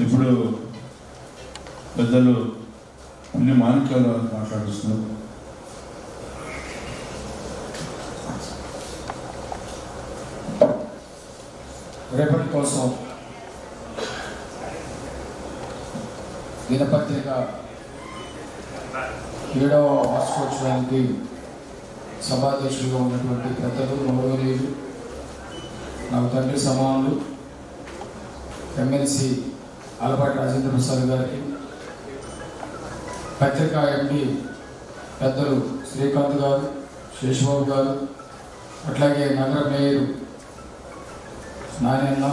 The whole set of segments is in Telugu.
ఇప్పుడు పెద్దలు పుణ్య మాణిక్యాల మాట్లాడుతున్నారు. రేపటి కోసం దినపత్రిక 7వ వార్షికోత్సవానికి సభాధ్యక్షులుగా ఉన్నటువంటి పెద్దలు గౌరవనీయులు నాకు తండ్రి సమానులు ఎమ్మెల్సీ ఆలపాటి రాజేంద్ర ప్రసాద్ గారికి, పత్రికా ఎండి పెద్దలు శ్రీకాంత్ గారు, శేషబాబు గారు, అట్లాగే నగర మేయరు నారాయణ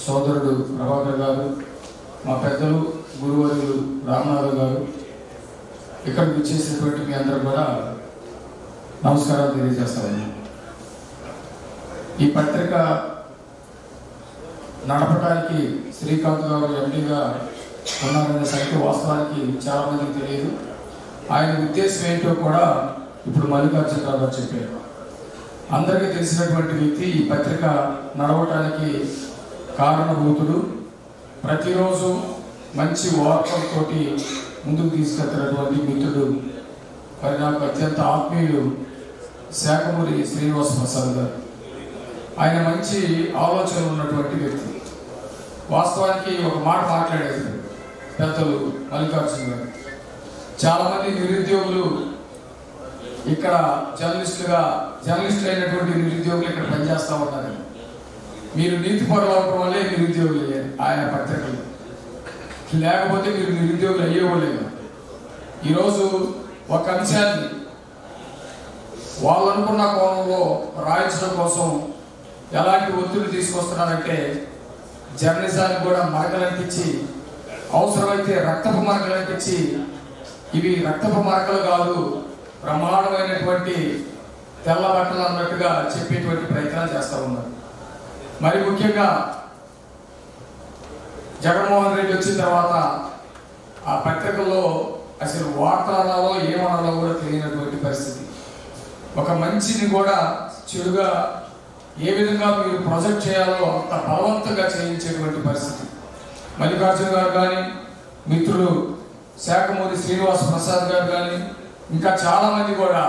సోదరుడు ప్రభాకర్ గారు, మా పెద్దలు గురువర్యులు రామనాథ్ గారు, ఇక్కడికి వచ్చేసినటువంటి మీ అందరూ కూడా నమస్కారాలు తెలియజేస్తాను. ఈ పత్రిక నడపడానికి శ్రీకాంత్ గారు ఎండీగా ఉన్నారనే సంగతి వాస్తవానికి చాలామందికి తెలియదు. ఆయన ఉద్దేశం ఏంటో కూడా ఇప్పుడు మల్లికార్జున రావు గారు చెప్పారు. అందరికీ తెలిసినటువంటి వ్యక్తి, ఈ పత్రిక నడవటానికి కారణభూతుడు. ప్రతిరోజు మంచి వార్తలతోటి ముందుకు తీసుకెళ్తున్నటువంటి మిత్రుడు, మరి నాకు అత్యంత ఆత్మీయులు శాఖమూరి శ్రీనివాస ప్రసాద్ గారు. ఆయన మంచి ఆలోచన ఉన్నటువంటి వ్యక్తి. వాస్తవానికి ఒక మాట మాట్లాడేది పెద్దలు మల్లికార్జున గారు. చాలామంది నిరుద్యోగులు ఇక్కడ జర్నలిస్టులు అయినటువంటి నిరుద్యోగులు ఇక్కడ పనిచేస్తూ ఉన్నారు. మీరు నీతి పరులు అవడం వల్లే నిరుద్యోగులు అయ్యారు ఆయన పత్రికలు, లేకపోతే మీరు నిరుద్యోగులు అయ్యేవాళ్ళేగా. ఈరోజు ఒక అంశాన్ని వాళ్ళు అనుకున్న కోణంలో రాయించడం కోసం ఎలాంటి ఒత్తిడి తీసుకొస్తున్నారంటే, జర్నలిజానికి కూడా మరకలంటించి, అవసరమైతే రక్తపు మరకలంటించి, ఇవి రక్తపు మరకలు కాదు బ్రహ్మాండమైనటువంటి తెల్ల బట్టలు అన్నట్టుగా చెప్పేటువంటి ప్రయత్నాలు చేస్తూ ఉన్నారు. మరి ముఖ్యంగా జగన్మోహన్ రెడ్డి వచ్చిన తర్వాత ఆ పత్రికల్లో అసలు వార్తలలో ఏమనాలో కూడా తెలియనటువంటి పరిస్థితి. ఒక మంచిని కూడా చెడుగా ఏ విధంగా మీరు ప్రొజెక్ట్ చేయాలో అంత బలవంతంగా చేయించేటువంటి పరిస్థితి. మల్లికార్జున గారు కానీ, మిత్రులు శాఖమూరి శ్రీనివాస ప్రసాద్ గారు కానీ, ఇంకా చాలామంది కూడా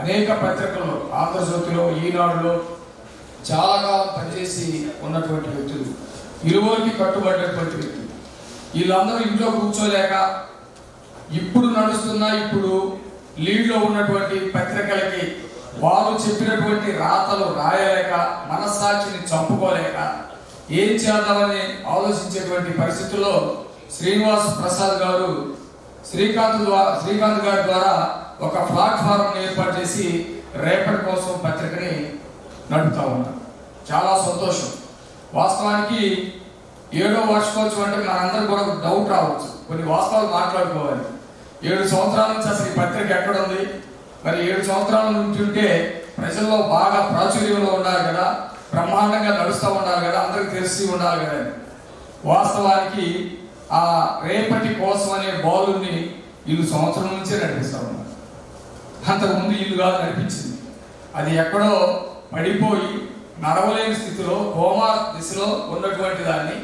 అనేక పత్రికల్లో, ఆంధ్రజ్యోతిలో, ఈనాడులో చాలా కాలం పనిచేసి ఉన్నటువంటి వ్యక్తులు, ఇరువురికి కట్టుబడినటువంటి వ్యక్తులు. వీళ్ళందరూ ఇంట్లో కూర్చోలేక ఇప్పుడు లీడ్లో ఉన్నటువంటి పత్రికలకి వారు చెప్పినటువంటి రాతలు రాయలేక, మనస్సాక్షిని చంపుకోలేక ఏం చేద్దామని ఆలోచించేటువంటి పరిస్థితుల్లో శ్రీనివాస్ ప్రసాద్ గారు శ్రీకాంత్ గారి ద్వారా ఒక ప్లాట్ఫారం ఏర్పాటు చేసి రేపటి కోసం పత్రికని నడుపుతా ఉన్నారు. చాలా సంతోషం. వాస్తవానికి 7వ వార్షికోత్సవం అంటే మనందరూ కూడా డౌట్ రావచ్చు, కొన్ని వాస్తవాలు మాట్లాడుకోవాలి. 7 సంవత్సరాల నుంచి అసలు ఈ పత్రిక ఎక్కడ ఉంది, మరి 7 సంవత్సరాల నుంచి ఉంటే ప్రజల్లో బాగా ప్రాచుర్యంలో ఉండాలి కదా, బ్రహ్మాండంగా నడుస్తూ ఉండాలి కదా, అందరికి తెలిసి ఉండాలి కదా. వాస్తవానికి ఆ రేపటి కోసం అనే బాలుని వీళ్ళు సంవత్సరం నుంచే నడిపిస్తూ ఉన్నారు. అంతకుముందు వీళ్ళు కాదు నడిపించింది. అది ఎక్కడో పడిపోయి నడవలేని స్థితిలో, కోమా దిశలో ఉన్నటువంటి దాన్ని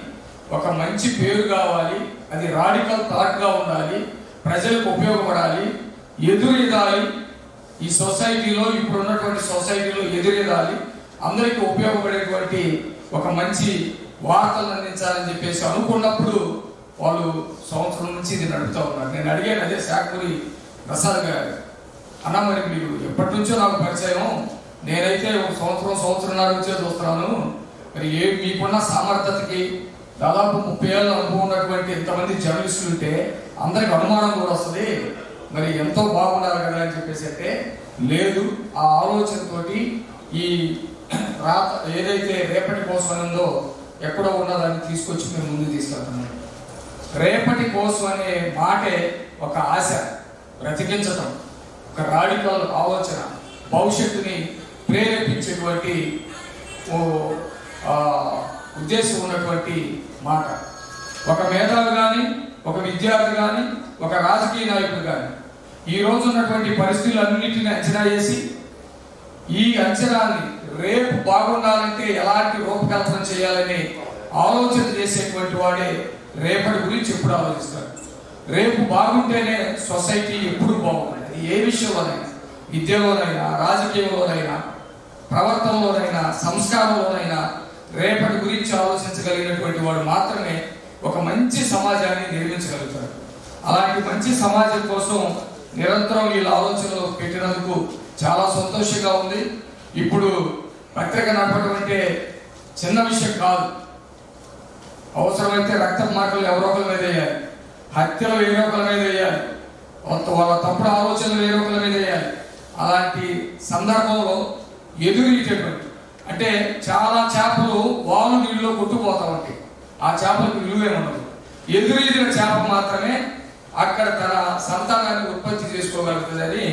ఒక మంచి పేరు కావాలి, అది రాడికల్ థాట్గా ఉండాలి, ప్రజలకు ఉపయోగపడాలి, ఎదురెదాలి, ఈ సొసైటీలో ఇప్పుడు ఉన్నటువంటి సొసైటీలో ఎదురెదాలి, అందరికీ ఉపయోగపడేటువంటి ఒక మంచి వార్తలు అందించాలని చెప్పేసి అనుకున్నప్పుడు వాళ్ళు సంవత్సరం నుంచి ఇది నడుపుతూ ఉన్నారు. నేను అడిగాను అదే శాఖమూరి ప్రసాద్ గారు, అన్న మరి మీరు ఎప్పటి నుంచో నాకు పరిచయం, నేనైతే ఒక సంవత్సరంన్నర నుంచే చూస్తున్నాను, మరి మీకున్న సామర్థ్యతకి దాదాపు 30 ఏళ్ళ అనుభవం ఉన్నటువంటి ఎంతమంది జర్నలిస్టులు ఉంటే అందరికి అనుమానం కూడా వస్తుంది, మరి ఎంతో బాగుండాలి కదా అని చెప్పేసి అంటే, లేదు, ఆ ఆలోచనతోటి ఈ రాత ఏదైతే రేపటి కోసం ఉందో ఎక్కడో ఉన్నదాన్ని తీసుకొచ్చి మేము ముందుకు తీసుకెళ్తున్నాం. రేపటి కోసం అనే మాటే ఒక ఆశ, బ్రతికించటం, ఒక రాడికల్ ఆలోచన, భవిష్యత్తుని ప్రేరేపించేటువంటి ఉద్దేశం ఉన్నటువంటి మాట. ఒక మేధావి కానీ, ఒక విద్యార్థి కానీ, ఒక రాజకీయ నాయకుడు కానీ ఈ రోజు ఉన్నటువంటి పరిస్థితులన్నింటినీ అంచనా చేసి, ఈ అంచనాన్ని రేపు బాగుండాలంటే ఎలాంటి రూపకల్పన చేయాలని ఆలోచన చేసేటువంటి వాడే రేపటి గురించి ఎప్పుడు ఆలోచిస్తారు. రేపు బాగుంటేనే సొసైటీ ఎప్పుడు బాగుంటుంది. అది ఏ విషయంలోనైనా, విద్యలోనైనా, రాజకీయంలోనైనా, ప్రవర్తనలోనైనా, సంస్కారంలోనైనా రేపటి గురించి ఆలోచించగలిగినటువంటి వాడు మాత్రమే ఒక మంచి సమాజాన్ని నిర్మించగలుగుతాడు. అలాంటి మంచి సమాజం కోసం నిరంతరం వీళ్ళ ఆలోచనలు పెట్టినందుకు చాలా సంతోషంగా ఉంది. ఇప్పుడు పత్రిక నడపడం అంటే చిన్న విషయం కాదు. అవసరమైతే రక్త మార్కులు ఎవరో ఒకరి మీద వేయాలి, హత్యలు వేరే ఒకరి మీద వేయాలి, వాళ్ళ తప్పుడు ఆలోచనలు వేరే ఒకరి మీద వేయాలి. అలాంటి సందర్భంలో ఎదురీటటువంటి అంటే చాలా చేపలు వాలు నీళ్ళలో కొట్టుకుపోతా ఉంటాయి. ఆ చేపలకు విలువే ఉండదు. ఎదురీదిన చేప మాత్రమే అక్కడ తన సంతానాన్ని ఉత్పత్తి చేసుకోగలుగుతుందని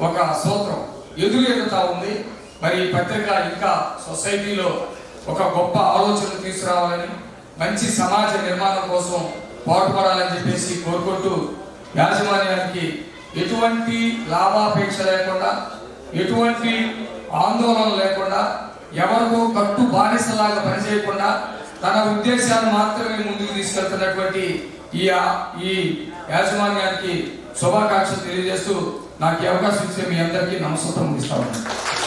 ఒక సూత్రం ఎదురెదుతా ఉంది. మరి ఈ పత్రిక ఇంకా సొసైటీలో ఒక గొప్ప ఆలోచన తీసుకురావాలని, మంచి సమాజ నిర్మాణం కోసం పాటుపడాలని చెప్పేసి కోరుకుంటూ, యాజమాన్యానికి ఎటువంటి లాభాపేక్ష లేకుండా, ఎటువంటి ఆందోళన లేకుండా, ఎవరికో కట్టు బానిసలాగా పనిచేయకుండా తన ఉద్దేశాన్ని మాత్రమే ముందుకు తీసుకెళ్తున్నటువంటి ఈ యాజమాన్యానికి శుభాకాంక్షలు తెలియజేస్తూ నాకు ఈ అవకాశం ఇచ్చే మీ అందరికీ నమస్కారం ఇస్తా ఉన్నాను.